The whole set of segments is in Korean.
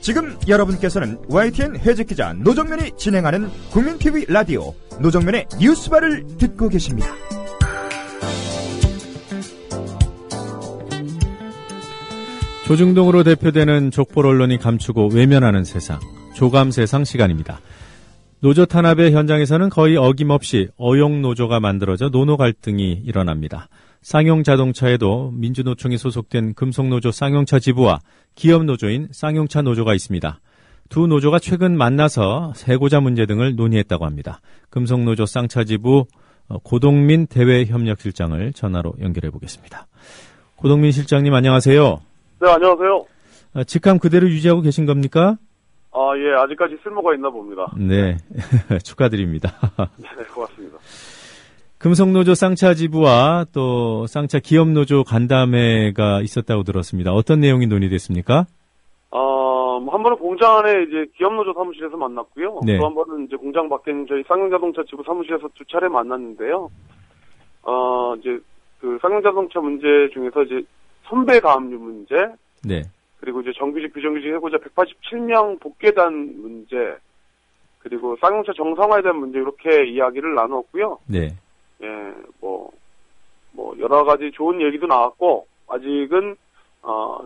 지금 여러분께서는 YTN 해직기자 노정면이 진행하는 국민TV 라디오 노정면의 뉴스바를 듣고 계십니다. 조중동으로 대표되는 족보 언론이 감추고 외면하는 세상, 조감세상 시간입니다. 노조 탄압의 현장에서는 거의 어김없이 어용노조가 만들어져 노노 갈등이 일어납니다. 쌍용자동차에도 민주노총이 소속된 금속노조 쌍용차 지부와 기업노조인 쌍용차 노조가 있습니다. 두 노조가 최근 만나서 해고자 문제 등을 논의했다고 합니다. 금속노조 쌍차 지부 고동민 대외협력실장을 전화로 연결해 보겠습니다. 고동민 실장님 안녕하세요. 네, 안녕하세요. 직함 그대로 유지하고 계신 겁니까? 예, 아직까지 쓸모가 있나 봅니다. 네, 축하드립니다. 네, 고맙습니다. 금속노조 쌍차 지부와 또 쌍차 기업노조 간담회가 있었다고 들었습니다. 어떤 내용이 논의됐습니까? 한 번은 공장 안에 이제 기업노조 사무실에서 만났고요. 네. 또 한 번은 이제 공장 밖에 있는 저희 쌍용자동차 지부 사무실에서 두 차례 만났는데요. 이제 그 쌍용자동차 문제 중에서 이제 선배 가압류 문제, 네. 그리고 이제 정규직, 비정규직 해고자 187명 복귀단 문제, 그리고 쌍용차 정상화에 대한 문제 이렇게 이야기를 나누었고요. 네. 예, 여러 가지 좋은 얘기도 나왔고, 아직은,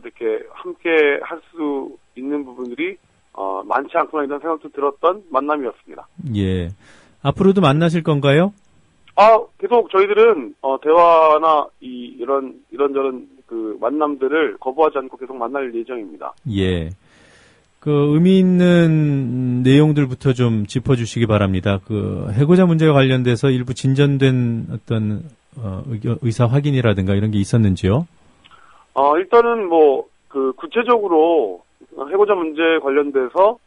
이렇게 함께 할 수 있는 부분들이, 많지 않구나 이런 생각도 들었던 만남이었습니다. 예. 앞으로도 만나실 건가요? 계속 저희들은, 대화나 이런저런 그 만남들을 거부하지 않고 계속 만날 예정입니다. 예. 그 의미 있는 내용들부터 좀 짚어주시기 바랍니다. 그 해고자 문제와 관련돼서 일부 진전된 어떤 의사 확인이라든가 이런 게 있었는지요? 일단은 구체적으로 해고자 문제 관련돼서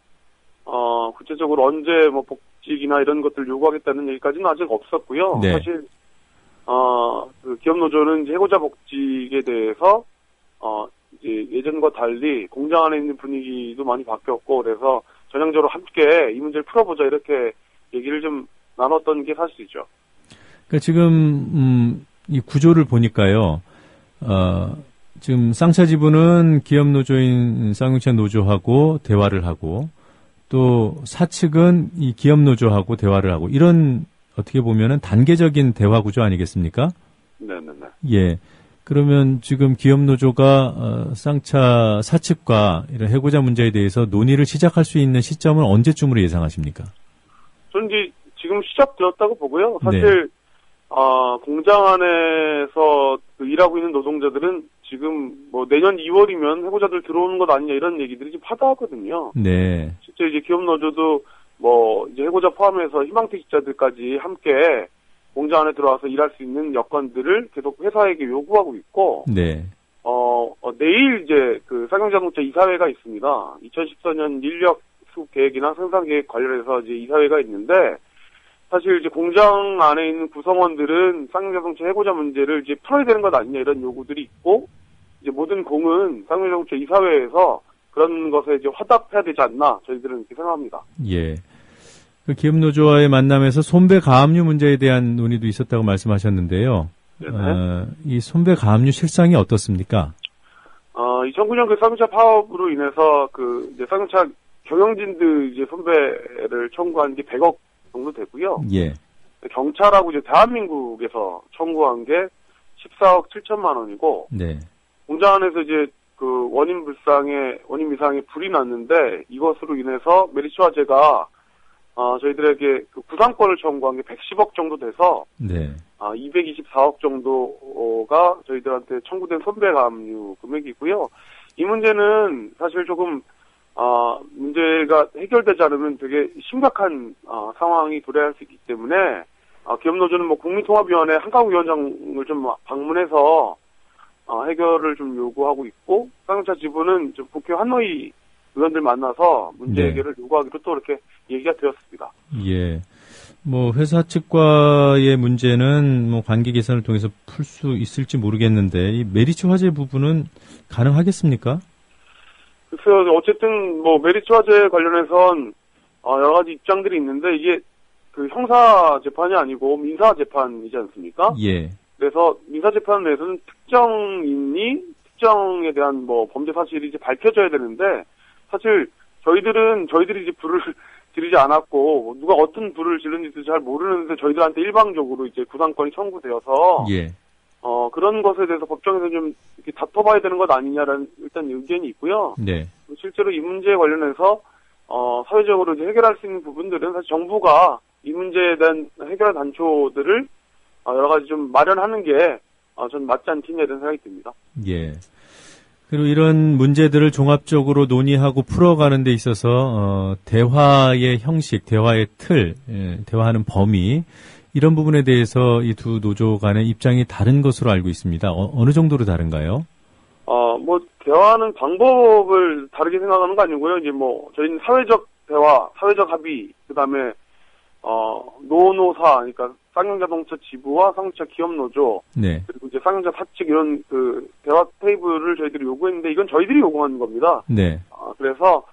구체적으로 언제 복직이나 이런 것들 요구하겠다는 얘기까지는 아직 없었고요. 네. 사실 그 기업노조는 이제 해고자 복직에 대해서 이제 예전과 달리 공장 안에 있는 분위기도 많이 바뀌었고, 그래서 전향적으로 함께 이 문제를 풀어보자 이렇게 얘기를 좀 나눴던 게 사실이죠. 그러니까 지금 이 구조를 보니까요. 지금 쌍차 지부는 기업노조인 쌍용차 노조하고 대화를 하고, 또 사측은 이 기업노조하고 대화를 하고, 이런 어떻게 보면은 단계적인 대화 구조 아니겠습니까? 네네네. 예. 그러면 지금 기업노조가 쌍차 사측과 이런 해고자 문제에 대해서 논의를 시작할 수 있는 시점은 언제쯤으로 예상하십니까? 저는 이제 지금 시작되었다고 보고요. 사실 공장 안에서 일하고 있는 노동자들은 지금 내년 2월이면 해고자들 들어오는 것 아니냐 이런 얘기들이 좀 하다하거든요. 네. 실제 이제 기업노조도 이제 해고자 포함해서 희망퇴직자들까지 함께 공장 안에 들어와서 일할 수 있는 여건들을 계속 회사에게 요구하고 있고, 네. 내일 이제 그 쌍용자동차 이사회가 있습니다. 2014년 인력 수급 계획이나 생산 계획 관련해서 이제 이사회가 있는데, 사실 이제 공장 안에 있는 구성원들은 쌍용자동차 해고자 문제를 이제 풀어야 되는 것 아니냐 이런 요구들이 있고, 이제 모든 공은 쌍용자동차 이사회에서 그런 것에 이제 화답해야 되지 않나 저희들은 이렇게 생각합니다. 예. 그 기업노조와의 만남에서 손배 가압류 문제에 대한 논의도 있었다고 말씀하셨는데요. 이 손배 가압류 실상이 어떻습니까? 2009년 그 쌍용차 파업으로 인해서 이제 쌍용차 경영진들 이제 손배를 청구한 게 100억 정도 되고요. 예. 경찰하고 이제 대한민국에서 청구한 게 14억 7천만 원이고. 네. 공장 안에서 이제 그 원인 미상에 불이 났는데 이것으로 인해서 메리츠화재가 저희들에게 그 구상권을 청구한 게 110억 정도 돼서, 네. 224억 정도가 저희들한테 청구된 손배가압류 금액이고요. 이 문제는 사실 조금, 문제가 해결되지 않으면 되게 심각한, 상황이 도래할 수 있기 때문에, 기업노조는 국민통합위원회 한강위원장을 좀 방문해서, 해결을 좀 요구하고 있고, 쌍용차 지부는 좀 국회 환노위 의원들 만나서 문제 해결을 요구하기로 또 이렇게 얘기가 되었습니다. 예. 회사 측과의 문제는 관계 개선을 통해서 풀 수 있을지 모르겠는데, 이 메리츠 화재 부분은 가능하겠습니까? 글쎄요, 어쨌든 메리츠 화재 관련해선 여러 가지 입장들이 있는데, 이게 그 형사 재판이 아니고 민사 재판이지 않습니까? 예. 그래서 민사 재판 내에서는 특정인이 특정에 대한 범죄 사실이 이제 밝혀져야 되는데, 사실 저희들이 이제 불을 지르지 않았고, 누가 어떤 불을 지른지도 잘 모르는데 저희들한테 일방적으로 이제 구상권이 청구되어서, 예. 그런 것에 대해서 법정에서 좀 이렇게 다퉈봐야 되는 것 아니냐라는 일단 의견이 있고요. 네. 실제로 이 문제에 관련해서, 사회적으로 이제 해결할 수 있는 부분들은 사실 정부가 이 문제에 대한 해결 단초들을 여러 가지 좀 마련하는 게, 전 맞지 않겠냐 이런 생각이 듭니다. 예. 그리고 이런 문제들을 종합적으로 논의하고 풀어가는 데 있어서 대화의 형식, 대화의 틀, 대화하는 범위 이런 부분에 대해서 이 두 노조 간의 입장이 다른 것으로 알고 있습니다. 어느 정도로 다른가요? 대화하는 방법을 다르게 생각하는 거 아니고요. 이제 저희는 사회적 대화, 사회적 합의, 그 다음에 노노사, 그러니까 쌍용자동차 지부와 쌍용차 기업노조, 네. 그리고 이제 쌍용자 사측 이런 대화 테이블을 저희들이 요구했는데 이건 저희들이 요구한 겁니다. 네. 그래서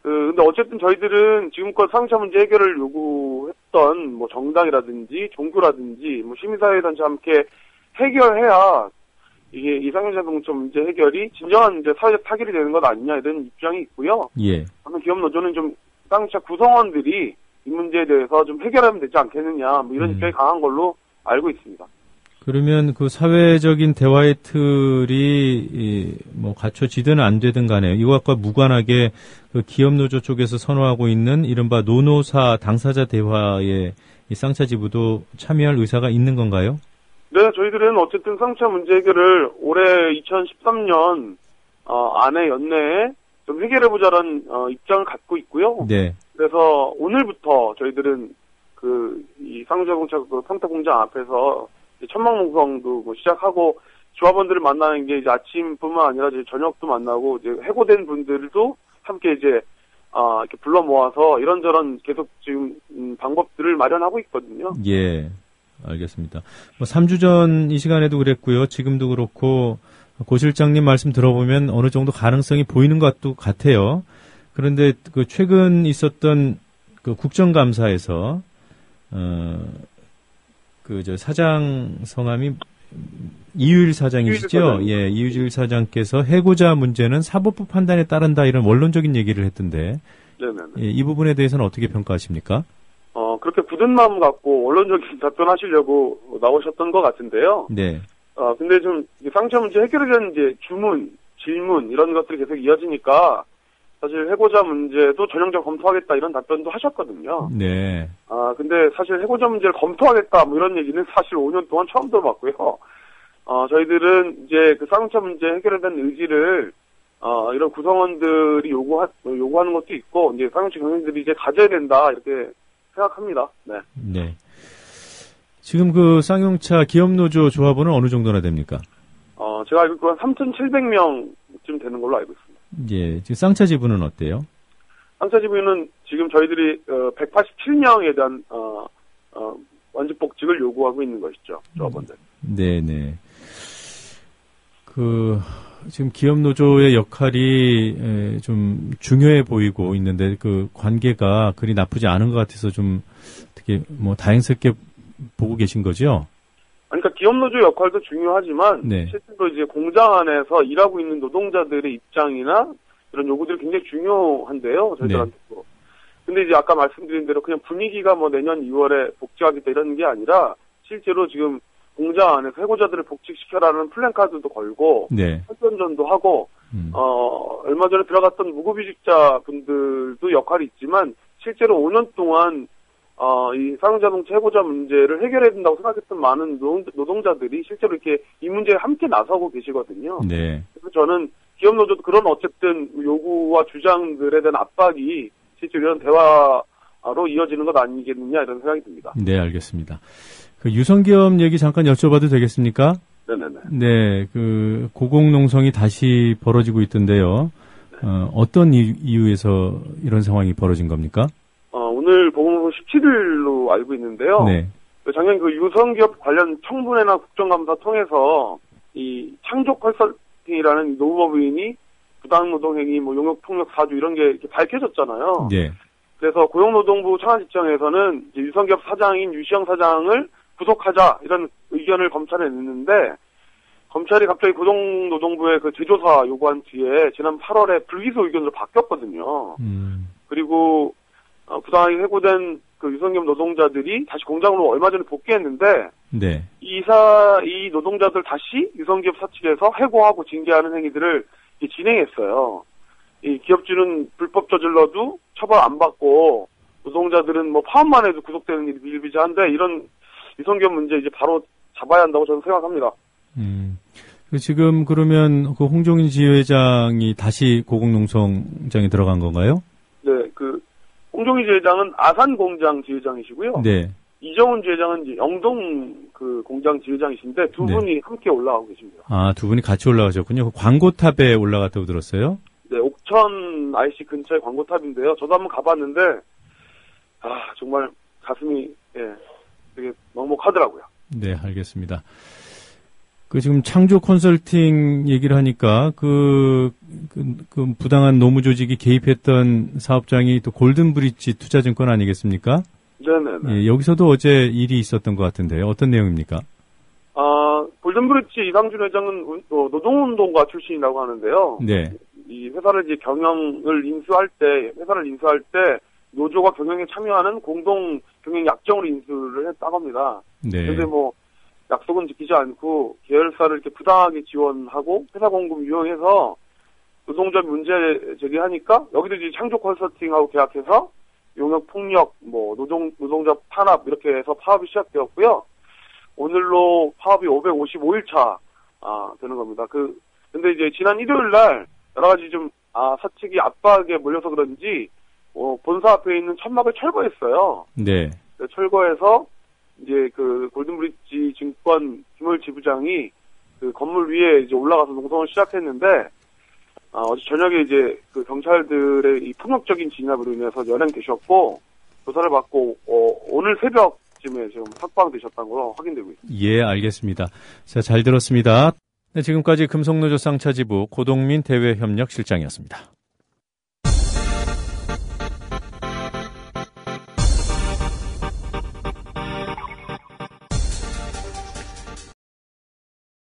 근데 어쨌든 저희들은 지금껏 쌍용차 문제 해결을 요구했던 정당이라든지 종교라든지 시민사회단체와 함께 해결해야 이게 이 쌍용자동차 문제 해결이 진정한 이제 사회적 타결이 되는 것 아니냐 이런 입장이 있고요. 예. 다만 기업노조는 좀 쌍용차 구성원들이 이 문제에 대해서 좀 해결하면 되지 않겠느냐, 이런 입장이 강한 걸로 알고 있습니다. 그러면 그 사회적인 대화의 틀이 갖춰지든 안 되든 간에 이것과 무관하게 그 기업노조 쪽에서 선호하고 있는 이른바 노노사 당사자 대화에 이 쌍차 지부도 참여할 의사가 있는 건가요? 네, 저희들은 어쨌든 쌍차 문제 해결을 올해 2013년 안에 연내에 좀 해결해보자라는 입장을 갖고 있고요. 네. 그래서 오늘부터 저희들은 이 쌍용자동차 평택 공장 앞에서 천막농성도 시작하고 조합원들을 만나는 게 이제 아침뿐만 아니라 이제 저녁도 만나고 이제 해고된 분들도 함께 이제 이렇게 불러 모아서 이런저런 계속 지금 방법들을 마련하고 있거든요. 예, 알겠습니다. 3주 전 이 시간에도 그랬고요. 지금도 그렇고 고 실장님 말씀 들어보면 어느 정도 가능성이 보이는 것도 같아요. 그런데 그 최근 있었던 그 국정감사에서 사장 성함이 이유일 사장이시죠? 예, 이유일 사장께서 해고자 문제는 사법부 판단에 따른다 이런 원론적인 얘기를 했던데, 네네. 예, 이 부분에 대해서는 어떻게 평가하십니까? 그렇게 굳은 마음 갖고 원론적인 답변하시려고 나오셨던 것 같은데요. 네. 근데 좀 쌍차 문제 해결에 대한 이제 주문, 질문 이런 것들이 계속 이어지니까 사실 해고자 문제도 전형적 검토하겠다 이런 답변도 하셨거든요. 네. 근데 사실 해고자 문제를 검토하겠다 이런 얘기는 사실 5년 동안 처음 들어봤고요. 저희들은 이제 그 쌍용차 문제 해결에 대한 의지를 이런 구성원들이 요구하는 것도 있고 이제 쌍용차 경영들이 이제 가져야 된다 이렇게 생각합니다. 네. 네. 지금 그 쌍용차 기업노조 조합원은 어느 정도나 됩니까? 제가 알고 있기로는 3,700명쯤 되는 걸로 알고 있습니다. 예, 지금 쌍차 지부는 어때요? 쌍차 지부는 지금 저희들이 187명에 대한 완주복직을 요구하고 있는 것이죠, 조합원들. 네네. 지금 기업노조의 역할이 좀 중요해 보이고 있는데 그 관계가 그리 나쁘지 않은 것 같아서 좀 어떻게 다행스럽게 보고 계신 거죠? 그러니까 기업노조 역할도 중요하지만 네. 실제로 이제 공장 안에서 일하고 있는 노동자들의 입장이나 이런 요구들이 굉장히 중요한데요, 저희들한테도. 네. 근데 이제 아까 말씀드린 대로 그냥 분위기가 내년 2월에 복직하겠다 이런 게 아니라 실제로 지금 공장 안에서 해고자들을 복직시켜라는 플랜카드도 걸고 네. 선전전도 하고 얼마 전에 들어갔던 무급휴직자 분들도 역할이 있지만 실제로 5년 동안 이 쌍용자동차 해고자 문제를 해결해야 된다고 생각했던 많은 노동자들이 실제로 이렇게 이 문제에 함께 나서고 계시거든요. 네. 그래서 저는 기업노조도 그런 어쨌든 요구와 주장들에 대한 압박이 실제로 이런 대화로 이어지는 것 아니겠느냐 이런 생각이 듭니다. 네, 알겠습니다. 그 유성기업 얘기 잠깐 여쭤봐도 되겠습니까? 네네네. 네, 고공농성이 다시 벌어지고 있던데요. 어떤 이유에서 이런 상황이 벌어진 겁니까? 오늘 보건소 17일로 알고 있는데요. 네. 작년 유성기업 관련 청문회나 국정감사 통해서 이 창조 컨설팅이라는 노무법인이 부당노동행위, 용역폭력 사주 이런 게 이렇게 밝혀졌잖아요. 네. 그래서 고용노동부 창안지청에서는 이제 유성기업 사장인 유시영 사장을 구속하자 이런 의견을 검찰에 냈는데 검찰이 갑자기 고용노동부의 그 재조사 요구한 뒤에 지난 8월에 불기소 의견으로 바뀌었거든요. 그리고 부당하게 해고된 그 유성기업 노동자들이 다시 공장으로 얼마 전에 복귀했는데 네. 이 노동자들 다시 유성기업 사측에서 해고하고 징계하는 행위들을 진행했어요. 이 기업주는 불법 저질러도 처벌 안 받고 노동자들은 뭐 파업만 해도 구속되는 일이 비일비재한데 이런 유성기업 문제 이제 바로 잡아야 한다고 저는 생각합니다. 지금 그러면 그 홍종인 지회장이 다시 고공농성장에 들어간 건가요? 네, 그 홍종인 지회장은 아산 공장 지회장이시고요. 네. 이정훈 지회장은 이제 영동 그 공장 지회장이신데 두 분이 네. 함께 올라가고 계십니다. 아, 두 분이 같이 올라가셨군요. 그 광고탑에 올라갔다고 들었어요? 네, 옥천 IC 근처의 광고탑인데요. 저도 한번 가봤는데 정말 가슴이 되게 먹먹하더라고요. 네, 알겠습니다. 지금 창조 컨설팅 얘기를 하니까 그 부당한 노무 조직이 개입했던 사업장이 또 골든브릿지 투자증권 아니겠습니까? 네네네. 예, 여기서도 어제 일이 있었던 것 같은데요. 어떤 내용입니까? 골든브릿지 이상준 회장은 노동운동가 출신이라고 하는데요. 네. 이 회사를 이제 회사를 인수할 때 노조가 경영에 참여하는 공동 경영 약정으로 인수를 했다고 합니다. 네. 근데 뭐 약속은 지키지 않고 계열사를 이렇게 부당하게 지원하고 회사 공급 유용해서 노동자 문제 제기하니까 여기도 이제 창조 컨설팅하고 계약해서 용역 폭력, 뭐 노동자 탄압 이렇게 해서 파업이 시작되었고요. 오늘로 파업이 555일차 되는 겁니다. 근데 이제 지난 일요일 날 여러 가지 좀 사측이 압박에 몰려서 그런지 본사 앞에 있는 천막을 철거했어요. 네. 철거해서 이제 그 골든브릿지 증권 김월 지부장이 그 건물 위에 이제 올라가서 농성을 시작했는데 어제 저녁에 이제 그 경찰들의 이 폭력적인 진압으로 인해서 연행되셨고 조사를 받고 오늘 새벽쯤에 지금 석방되셨다는 걸로 확인되고 있습니다. 예, 알겠습니다. 자, 잘 들었습니다. 네, 지금까지 금속노조 쌍차지부 고동민 대외협력실장이었습니다.